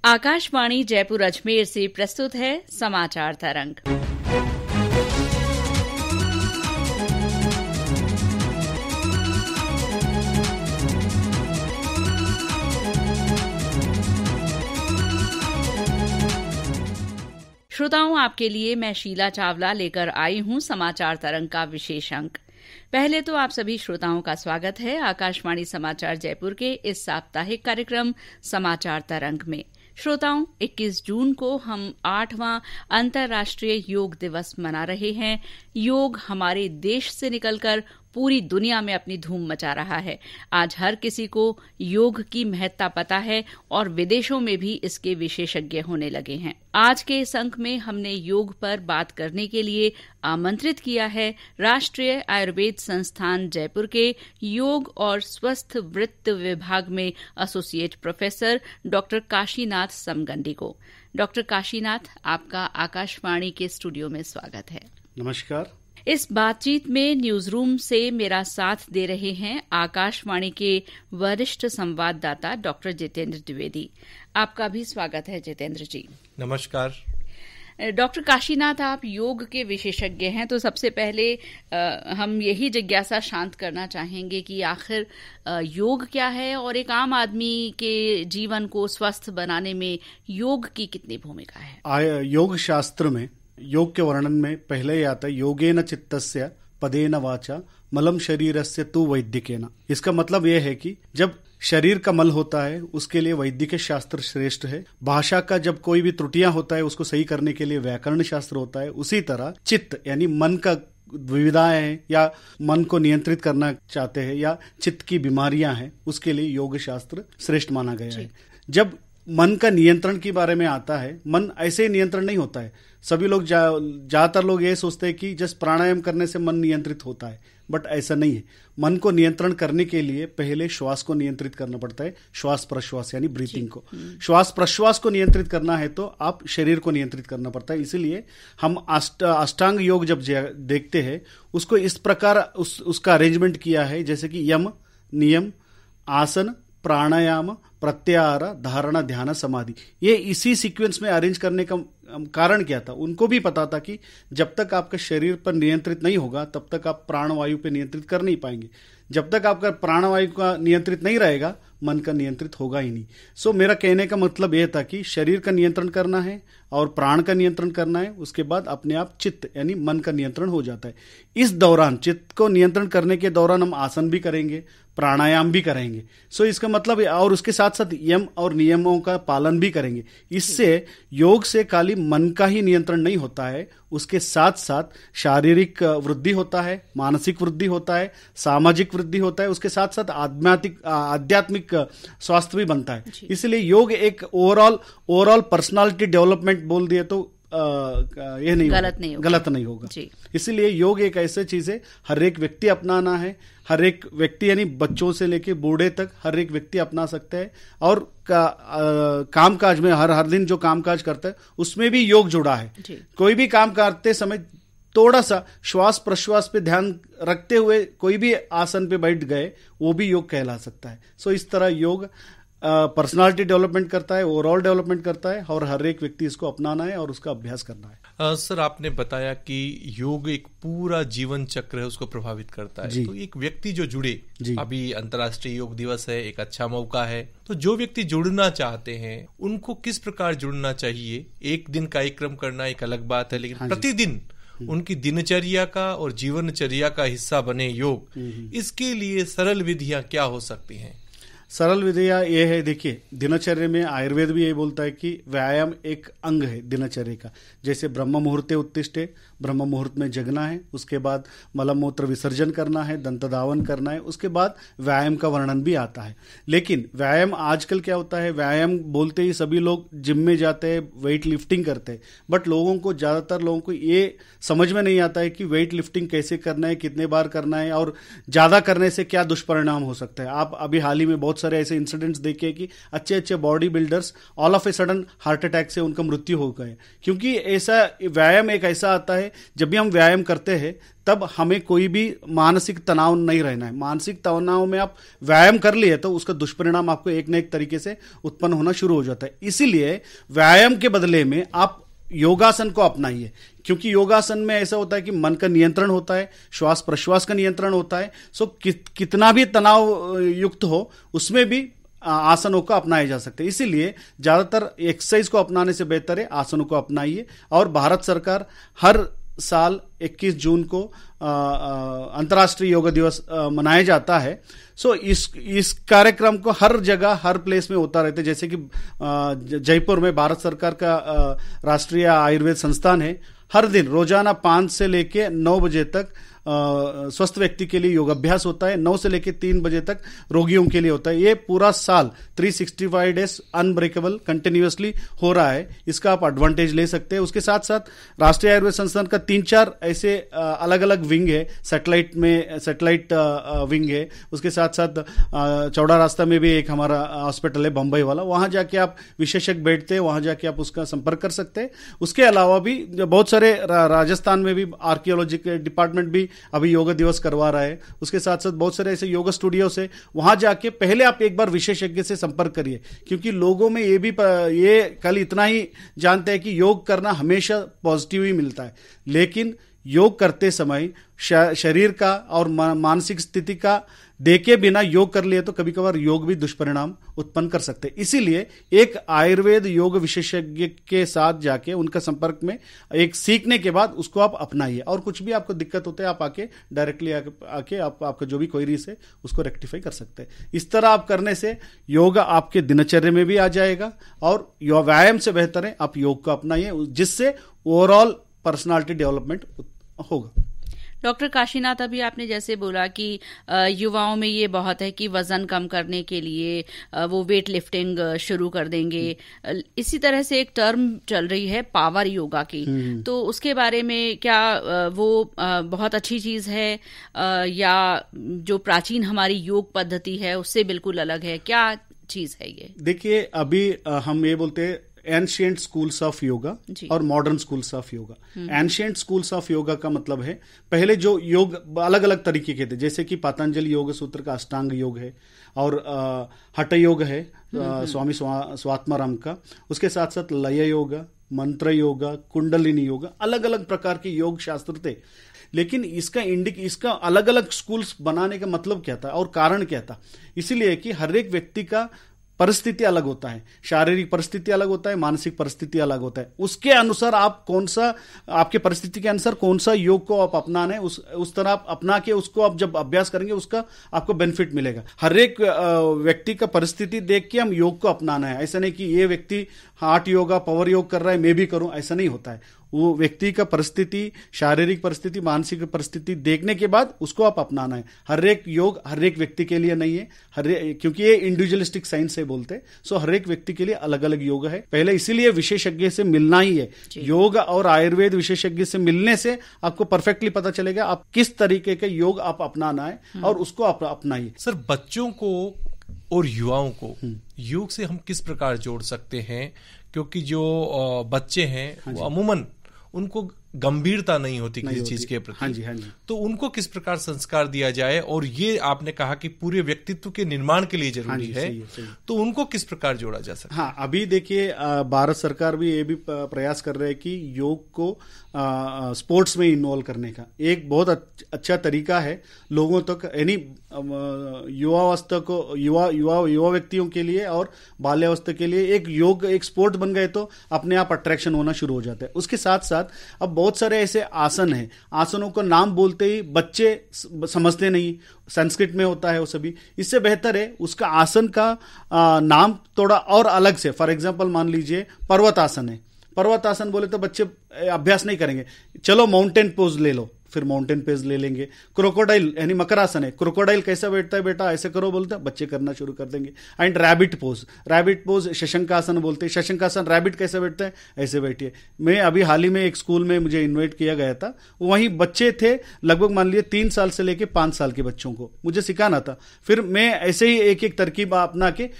आकाशवाणी जयपुर अजमेर से प्रस्तुत है समाचार तरंग। श्रोताओं, आपके लिए मैं शीला चावला लेकर आई हूं समाचार तरंग का विशेष अंक। पहले तो आप सभी श्रोताओं का स्वागत है आकाशवाणी समाचार जयपुर के इस साप्ताहिक कार्यक्रम समाचार तरंग में। श्रोताओं, 21 जून को हम 8वां अंतर्राष्ट्रीय योग दिवस मना रहे हैं। योग हमारे देश से निकलकर पूरी दुनिया में अपनी धूम मचा रहा है। आज हर किसी को योग की महत्ता पता है और विदेशों में भी इसके विशेषज्ञ होने लगे हैं। आज के इस अंक में हमने योग पर बात करने के लिए आमंत्रित किया है राष्ट्रीय आयुर्वेद संस्थान जयपुर के योग और स्वस्थ वृत्त विभाग में एसोसिएट प्रोफेसर डॉक्टर काशीनाथ समगंडी को। डॉक्टर काशीनाथ, आपका आकाशवाणी के स्टूडियो में स्वागत है। नमस्कार। इस बातचीत में न्यूज रूम से मेरा साथ दे रहे हैं आकाशवाणी के वरिष्ठ संवाददाता डॉक्टर जितेंद्र द्विवेदी। आपका भी स्वागत है जितेंद्र जी। नमस्कार। डॉक्टर काशीनाथ, आप योग के विशेषज्ञ हैं, तो सबसे पहले हम यही जिज्ञासा शांत करना चाहेंगे कि आखिर योग क्या है और एक आम आदमी के जीवन को स्वस्थ बनाने में योग की कितनी भूमिका है। योग शास्त्र में योग के वर्णन में पहले ही आता है योगेन चित्तस्य पदेन वाचा मलम शरीरस्य तु वैद्यकेन। इसका मतलब यह है कि जब शरीर का मल होता है उसके लिए वैदिक शास्त्र श्रेष्ठ है। भाषा का जब कोई भी त्रुटियां होता है उसको सही करने के लिए व्याकरण शास्त्र होता है। उसी तरह चित्त यानी मन का विविधाएं हैं या मन को नियंत्रित करना चाहते हैं या चित्त की बीमारियां हैं, उसके लिए योग शास्त्र श्रेष्ठ माना गया है। जब मन का नियंत्रण के बारे में आता है, मन ऐसे ही नियंत्रण नहीं होता है। सभी लोग ज्यादातर लोग ये सोचते हैं कि जस्ट प्राणायाम करने से मन नियंत्रित होता है, बट ऐसा नहीं है। मन को नियंत्रण करने के लिए पहले श्वास को नियंत्रित करना पड़ता है। श्वास प्रश्वास यानी ब्रीथिंग को, श्वास प्रश्वास को नियंत्रित करना है तो आप शरीर को नियंत्रित करना पड़ता है। इसीलिए हम अष्टांग योग जब देखते हैं उसको इस प्रकार उसका अरेंजमेंट किया है, जैसे कि यम, नियम, आसन, प्राणायाम, प्रत्याहार, धारणा, ध्यान, समाधि। ये इसी सीक्वेंस में अरेंज करने का कारण क्या था? उनको भी पता था कि जब तक आपका शरीर पर नियंत्रित नहीं होगा तब तक आप प्राणवायु पे नियंत्रित कर नहीं पाएंगे। जब तक आपका प्राणवायु का नियंत्रित नहीं रहेगा मन का नियंत्रित होगा ही नहीं। सो मेरा कहने का मतलब यह था कि शरीर का नियंत्रण करना है और प्राण का नियंत्रण करना है, उसके बाद अपने आप चित्त यानी मन का नियंत्रण हो जाता है। इस दौरान चित्त को नियंत्रण करने के दौरान हम आसन भी करेंगे, प्राणायाम भी करेंगे। सो इसका मतलब है, और उसके साथ साथ यम और नियमों का पालन भी करेंगे। इससे योग से खाली मन का ही नियंत्रण नहीं होता है, उसके साथ साथ शारीरिक वृद्धि होता है, मानसिक वृद्धि होता है, सामाजिक वृद्धि होता है, उसके साथ साथ आध्यात्मिक स्वास्थ्य भी बनता है। इसलिए योग एक ओवरऑल पर्सनालिटी डेवलपमेंट बोल दिए तो ये नहीं गलत नहीं होगा। इसलिए योग एक ऐसी चीज है हर एक व्यक्ति अपनाना है। हर एक व्यक्ति यानी बच्चों से लेके बूढ़े तक हर एक व्यक्ति अपना सकता है। और कामकाज में हर दिन जो कामकाज करता है उसमें भी योग जुड़ा है। कोई भी काम करते समय थोड़ा सा श्वास प्रश्वास पे ध्यान रखते हुए कोई भी आसन पे बैठ गए वो भी योग कहला सकता है। सो इस तरह योग पर्सनालिटी डेवलपमेंट करता है, ओवरऑल डेवलपमेंट करता है और हर एक व्यक्ति इसको अपनाना है और उसका अभ्यास करना है। सर, आपने बताया कि योग एक पूरा जीवन चक्र है, उसको प्रभावित करता है। तो एक व्यक्ति जो जुड़े, अभी अंतर्राष्ट्रीय योग दिवस है, एक अच्छा मौका है, तो जो व्यक्ति जुड़ना चाहते हैं उनको किस प्रकार जुड़ना चाहिए? एक दिन कार्यक्रम करना एक अलग बात है, लेकिन प्रतिदिन उनकी दिनचर्या का और जीवनचर्या का हिस्सा बने योग, इसके लिए सरल विधियां क्या हो सकती हैं? सरल विधियां ये है, देखिए दिनचर्या में आयुर्वेद भी यही बोलता है कि व्यायाम एक अंग है दिनचर्या का। जैसे ब्रह्म मुहूर्ते उत्तिष्ठे, ब्रह्म मुहूर्त में जगना है, उसके बाद मल मूत्र विसर्जन करना है, दंत धावन करना है, उसके बाद व्यायाम का वर्णन भी आता है। लेकिन व्यायाम आजकल क्या होता है, व्यायाम बोलते ही सभी लोग जिम में जाते हैं, वेट लिफ्टिंग करते हैं, बट ज्यादातर लोगों को ये समझ में नहीं आता है कि वेट लिफ्टिंग कैसे करना है, कितने बार करना है और ज्यादा करने से क्या दुष्परिणाम हो सकता है। आप अभी हाल ही में बहुत सारे ऐसे इंसिडेंट्स देखे कि अच्छे अच्छे body builders all of a sudden heart attack से उनका मृत्यु हो गए, क्योंकि ऐसा व्यायाम एक ऐसा आता है, जब भी हम व्यायाम करते हैं तब हमें कोई भी मानसिक तनाव नहीं रहना है। मानसिक तनाव में आप व्यायाम कर लिए तो उसका दुष्परिणाम आपको एक न एक तरीके से उत्पन्न होना शुरू हो जाता है। इसीलिए व्यायाम के बदले में आप योगासन को अपनाइए, क्योंकि योगासन में ऐसा होता है कि मन का नियंत्रण होता है, श्वास प्रश्वास का नियंत्रण होता है। सो कितना भी तनाव युक्त हो उसमें भी आसनों को अपनाए जा सकते हैं। इसीलिए ज्यादातर एक्सरसाइज को अपनाने से बेहतर है आसनों को अपनाइए। और भारत सरकार हर साल 21 जून को अंतर्राष्ट्रीय योग दिवस मनाया जाता है। सो इस कार्यक्रम को हर जगह हर प्लेस में होता रहता है। जैसे कि जयपुर में भारत सरकार का राष्ट्रीय आयुर्वेद संस्थान है, हर दिन रोजाना 5 से लेके 9 बजे तक स्वस्थ व्यक्ति के लिए योगाभ्यास होता है, 9 से लेकर 3 बजे तक रोगियों के लिए होता है। ये पूरा साल 365 डेज अनब्रेकेबल कंटिन्यूअसली हो रहा है। इसका आप एडवांटेज ले सकते हैं। उसके साथ साथ राष्ट्रीय आयुर्वेद संस्थान का 3-4 ऐसे अलग अलग विंग है। सैटेलाइट विंग है। उसके साथ साथ चौड़ा रास्ता में भी एक हमारा हॉस्पिटल है बंबई वाला, वहां जाके आप विशेषज्ञ बैठते हैं, वहां जाके आप उसका संपर्क कर सकते हैं। उसके अलावा भी बहुत सारे राजस्थान में भी आर्कियोलॉजी के डिपार्टमेंट भी अभी योग दिवस करवा रहा है। उसके साथ साथ बहुत सारे ऐसे योग स्टूडियो से वहां जाके पहले आप एक बार विशेषज्ञ से संपर्क करिए, क्योंकि लोगों में ये कल इतना ही जानते हैं कि योग करना हमेशा पॉजिटिव ही मिलता है, लेकिन योग करते समय शरीर का और मानसिक स्थिति का देखे बिना योग कर लिए तो कभी कभार योग भी दुष्परिणाम उत्पन्न कर सकते हैं। इसीलिए एक आयुर्वेद योग विशेषज्ञ के साथ जाके उनका संपर्क में एक सीखने के बाद उसको आप अपनाइए। और कुछ भी आपको दिक्कत होता है आप आके डायरेक्टली आके आपका जो भी क्वेरीज है उसको रेक्टिफाई कर सकते हैं। इस तरह आप करने से योग आपके दिनचर्या में भी आ जाएगा और व्यायाम से बेहतर है आप योग को अपनाइए, जिससे ओवरऑल पर्सनालिटी डेवलपमेंट होगा। डॉक्टर काशीनाथ, अभी आपने जैसे बोला कि युवाओं में ये बहुत है कि वजन कम करने के लिए वो वेट लिफ्टिंग शुरू कर देंगे। इसी तरह से एक टर्म चल रही है पावर योगा की, तो उसके बारे में क्या वो बहुत अच्छी चीज है या जो प्राचीन हमारी योग पद्धति है उससे बिल्कुल अलग है? क्या चीज है ये? देखिए, अभी हम ये बोलते हैं एंशिएंट स्कूल्स ऑफ योगा और modern schools of yoga. Ancient schools of yoga का मतलब है पहले जो योग अलग अलग तरीके के थे, जैसे कि पतंजलि योग सूत्र का अष्टांग योग है और हठ योग है स्वामी स्वात्माराम का। उसके साथ साथ लय योगा, मंत्र योगा, कुंडलिनी योगा, अलग अलग प्रकार के योग शास्त्र थे। लेकिन इसका अलग अलग स्कूल्स बनाने का मतलब क्या था और कारण क्या था? इसीलिए कि हर एक व्यक्ति का परिस्थिति अलग होता है, शारीरिक परिस्थिति अलग होता है, मानसिक परिस्थिति अलग होता है। उसके अनुसार आप आपके परिस्थिति के अनुसार कौन सा योग को आप अपनाना है उस तरह आप अपना के उसको आप जब अभ्यास करेंगे उसका आपको बेनिफिट मिलेगा। हर एक व्यक्ति का परिस्थिति देख के हम योग को अपनाना है। ऐसा नहीं कि ये व्यक्ति हार्ट योगा पावर योग कर रहा है मैं भी करूं, ऐसा नहीं होता है। वो व्यक्ति का परिस्थिति, शारीरिक परिस्थिति, मानसिक परिस्थिति देखने के बाद उसको आप अपनाना है। हर एक योग हर एक व्यक्ति के लिए नहीं है, क्योंकि ये इंडिविजुअलिस्टिक साइंस से बोलते हैं। सो हर एक व्यक्ति के लिए अलग अलग योग है। पहले इसीलिए विशेषज्ञ से मिलना ही है। योग और आयुर्वेद विशेषज्ञ से मिलने से आपको परफेक्टली पता चलेगा आप किस तरीके के योग आप अपनाना है और उसको आप अपनाइए। सर, बच्चों को और युवाओं को योग से हम किस प्रकार जोड़ सकते हैं? क्योंकि जो बच्चे हैं वो अमूमन उनको गंभीरता नहीं होती किसी चीज के प्रति। हाँ जी। तो उनको किस प्रकार संस्कार दिया जाए? और ये आपने कहा कि पूरे व्यक्तित्व के निर्माण के लिए जरूरी है, सही। तो उनको किस प्रकार जोड़ा जा सकता है? हाँ, अभी देखिए भारत सरकार भी ये भी प्रयास कर रहे हैं कि योग को स्पोर्ट्स में इन्वॉल्व करने का एक बहुत अच्छा तरीका है लोगों तक, यानी युवावस्था को युवा व्यक्तियों के लिए और बाल्यावस्था के लिए एक योग एक स्पोर्ट बन गए तो अपने आप अट्रैक्शन होना शुरू हो जाता है। उसके साथ साथ अब बहुत सारे ऐसे आसन हैं, आसनों को नाम बोलते ही बच्चे समझते नहीं, संस्कृत में होता है वो सभी। इससे बेहतर है उसका आसन का नाम थोड़ा और अलग से, फॉर एग्जांपल मान लीजिए पर्वतासन है। पर्वतासन बोले तो बच्चे अभ्यास नहीं करेंगे, चलो माउंटेन पोज ले लो फिर माउंटेन पेज ले लेंगे। क्रोकोडाइल यानी मकरासन है, क्रोकोडाइल कैसा बैठता है बेटा, ऐसे करो बोलते हैं, बच्चे करना शुरू कर देंगे। एंड रैबिट पोज शशंकासन बोलते हैं, शशंकासन रैबिट कैसे बैठता है, ऐसे बैठिए। मैं अभी हाल ही में एक स्कूल में मुझे इन्वाइट किया गया था, वहीं बच्चे थे लगभग मान लिए 3 साल से लेके 5 साल के बच्चों को मुझे सिखाना था। फिर मैं ऐसे ही एक एक तरकीब अपना के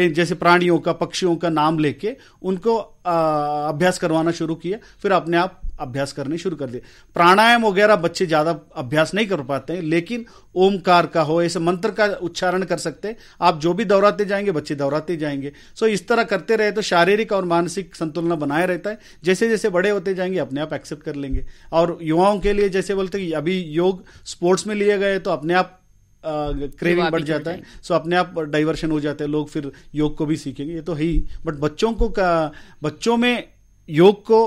जैसे प्राणियों का, पक्षियों का नाम लेके उनको अभ्यास करवाना शुरू किया, फिर अपने आप अभ्यास करने शुरू कर दिए। प्राणायाम वगैरह बच्चे ज्यादा अभ्यास नहीं कर पाते हैं, लेकिन ओमकार का हो, ऐसे मंत्र का उच्चारण कर सकते हैं। आप जो भी दोहराते जाएंगे बच्चे दोहराते जाएंगे। सो इस तरह करते रहे तो शारीरिक और मानसिक संतुलन बनाए रहता है। जैसे जैसे बड़े होते जाएंगे अपने आप एक्सेप्ट कर लेंगे। और युवाओं के लिए जैसे बोलते हैं अभी योग स्पोर्ट्स में लिए गए तो अपने आप क्रेविंग बढ़ जाता है, सो अपने आप डाइवर्शन हो जाते हैं, लोग फिर योग को भी सीखेंगे, ये तो है ही। बट बच्चों में योग को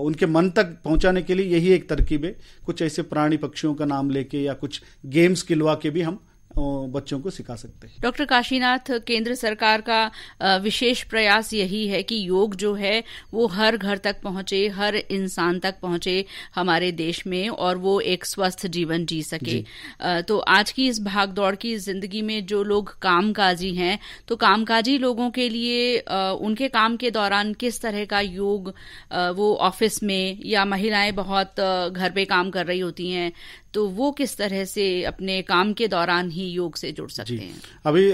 उनके मन तक पहुंचाने के लिए यही एक तरकीब है। कुछ ऐसे प्राणी पक्षियों का नाम लेके या कुछ गेम्स खिलवा के भी हम बच्चों को सिखा सकते हैं। डॉक्टर काशीनाथ, केंद्र सरकार का विशेष प्रयास यही है कि योग जो है वो हर घर तक पहुंचे, हर इंसान तक पहुंचे हमारे देश में, और वो एक स्वस्थ जीवन जी सके। तो आज की इस भागदौड़ की जिंदगी में जो लोग कामकाजी हैं, तो कामकाजी लोगों के लिए उनके काम के दौरान किस तरह का योग, वो ऑफिस में या महिलाएं बहुत घर पे काम कर रही होती हैं, तो वो किस तरह से अपने काम के दौरान ही योग से जुड़ सकते हैं? अभी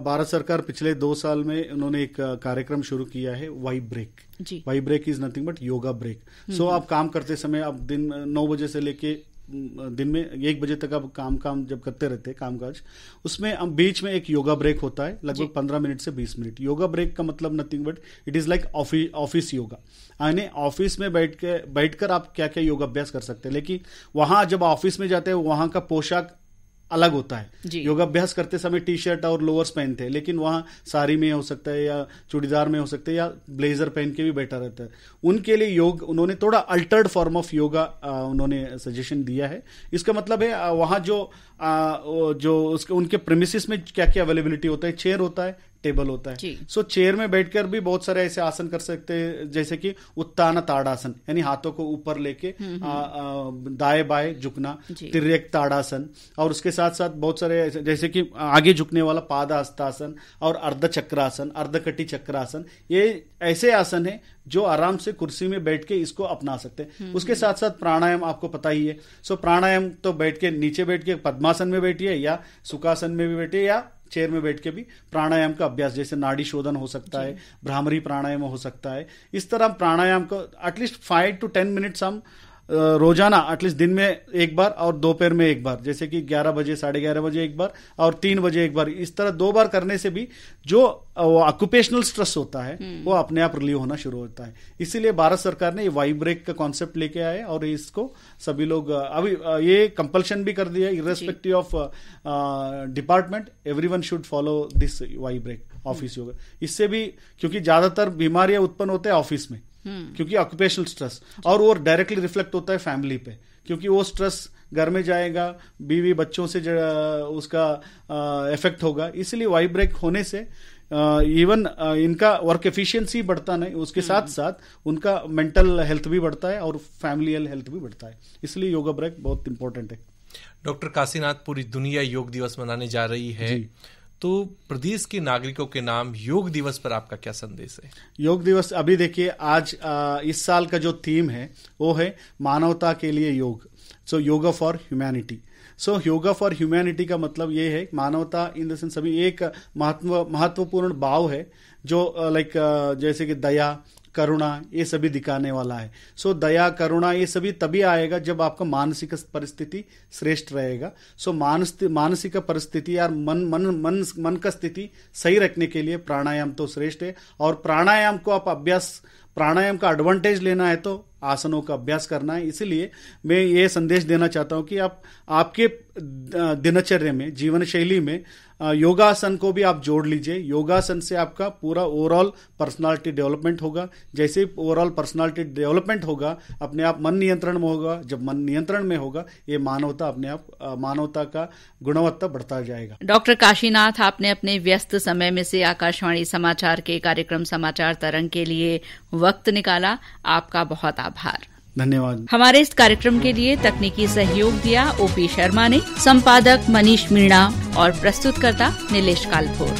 भारत सरकार पिछले 2 साल में उन्होंने एक कार्यक्रम शुरू किया है, vibe break. Vibe break is nothing but yoga break. So आप काम करते समय, आप दिन 9 बजे से लेके दिन में 1 बजे तक आप काम जब करते रहते हैं कामकाज, उसमें हम बीच में एक योगा ब्रेक होता है लगभग 15 मिनट से 20 मिनट। योगा ब्रेक का मतलब nothing but it is like office yoga. यानी ऑफिस में बैठकर आप क्या क्या योगा अभ्यास कर सकते हैं, लेकिन वहां जब ऑफिस में जाते हैं वहां का पोशाक अलग होता है। योगाभ्यास करते समय टी शर्ट और लोअर्स पहनते हैं, लेकिन वहां साड़ी में हो सकता है या चूड़ीदार में हो सकता है या ब्लेजर पहन के भी बैठा रहता है। उनके लिए उन्होंने थोड़ा अल्टर्ड फॉर्म ऑफ योगा उन्होंने सजेशन दिया है। इसका मतलब है वहां जो उनके प्रेमिसिस में क्या क्या अवेलेबिलिटी होता है, चेयर होता है, टेबल होता है। सो चेयर में बैठकर भी बहुत सारे ऐसे आसन कर सकते हैं, जैसे कि उत्तान ताड़ासन, यानी हाथों को ऊपर लेके दाएं बाएं झुकना, तिर्यक ताड़ासन, और उसके साथ साथ बहुत सारे जैसे कि आगे झुकने वाला पादहस्तासन और अर्ध चक्रासन, अर्धकटी चक्रासन। ये ऐसे आसन है जो आराम से कुर्सी में बैठ के इसको अपना सकते हैं। उसके साथ साथ प्राणायाम आपको पता ही है। सो प्राणायाम तो बैठ के नीचे बैठ के पद्मासन में बैठिए या सुखासन में भी बैठिए या चेयर में बैठ के भी प्राणायाम का अभ्यास, जैसे नाड़ी शोधन हो सकता है, भ्रामरी प्राणायाम हो सकता है। इस तरह प्राणायाम को एटलीस्ट 5 to 10 मिनट्स हम रोजाना एटलीस्ट दिन में एक बार और दोपहर में एक बार, जैसे कि 11 बजे 11:30 बजे एक बार और 3 बजे एक बार, इस तरह 2 बार करने से भी जो ऑक्यूपेशनल स्ट्रेस होता है वो अपने आप रिलीव होना शुरू होता है। इसीलिए भारत सरकार ने ये वाइब ब्रेक का कॉन्सेप्ट लेके आए और इसको सभी लोग अभी ये कंपल्शन भी कर दिया, irrespective of department, everyone should follow this Y break office yoga. इससे भी क्योंकि ज्यादातर बीमारियां उत्पन्न होते हैं ऑफिस में, क्योंकि ऑक्यूपेशनल स्ट्रेस, और वो डायरेक्टली रिफ्लेक्ट होता है फैमिली पे, क्योंकि वो स्ट्रेस घर में जाएगा, बीवी बच्चों से उसका इफेक्ट होगा। इसलिए वाइब ब्रेक होने से इवन इनका वर्क एफिशिएंसी बढ़ता नहीं, उसके साथ साथ उनका मेंटल हेल्थ भी बढ़ता है और फैमिलियल हेल्थ भी बढ़ता है। इसलिए योगा ब्रेक बहुत इंपॉर्टेंट है। डॉक्टर काशीनाथ, पूरी दुनिया योग दिवस मनाने जा रही है, तो प्रदेश के नागरिकों के नाम योग दिवस पर आपका क्या संदेश है? योग दिवस अभी देखिए, आज इस साल का जो थीम है वो है मानवता के लिए योग। So yoga for humanity. So yoga for humanity का मतलब ये है मानवता इन द सेंस अभी एक महत्वपूर्ण भाव है जो लाइक जैसे कि दया, करुणा, ये सभी दिखाने वाला है। सो दया, करुणा ये सभी तभी आएगा जब आपका मानसिक परिस्थिति श्रेष्ठ रहेगा। सो मानसिक परिस्थिति या मन का स्थिति सही रखने के लिए प्राणायाम तो श्रेष्ठ है। और प्राणायाम को आप प्राणायाम का एडवांटेज लेना है तो आसनों का अभ्यास करना है। इसलिए मैं ये संदेश देना चाहता हूं कि आप आपके दिनचर्या में, जीवन शैली में योगासन को भी आप जोड़ लीजिए। योगासन से आपका पूरा ओवरऑल पर्सनालिटी डेवलपमेंट होगा। जैसे ही ओवरऑल पर्सनालिटी डेवलपमेंट होगा, अपने आप मन नियंत्रण में होगा। जब मन नियंत्रण में होगा, ये मानवता अपने आप मानवता का गुणवत्ता बढ़ता जाएगा। डॉक्टर काशीनाथ, आपने अपने व्यस्त समय में से आकाशवाणी समाचार के कार्यक्रम समाचार तरंग के लिए वक्त निकाला, आपका बहुत आभार। धन्यवाद। हमारे इस कार्यक्रम के लिए तकनीकी सहयोग दिया ओपी शर्मा ने, संपादक मनीष मीणा और प्रस्तुतकर्ता नीलेश कालभोर।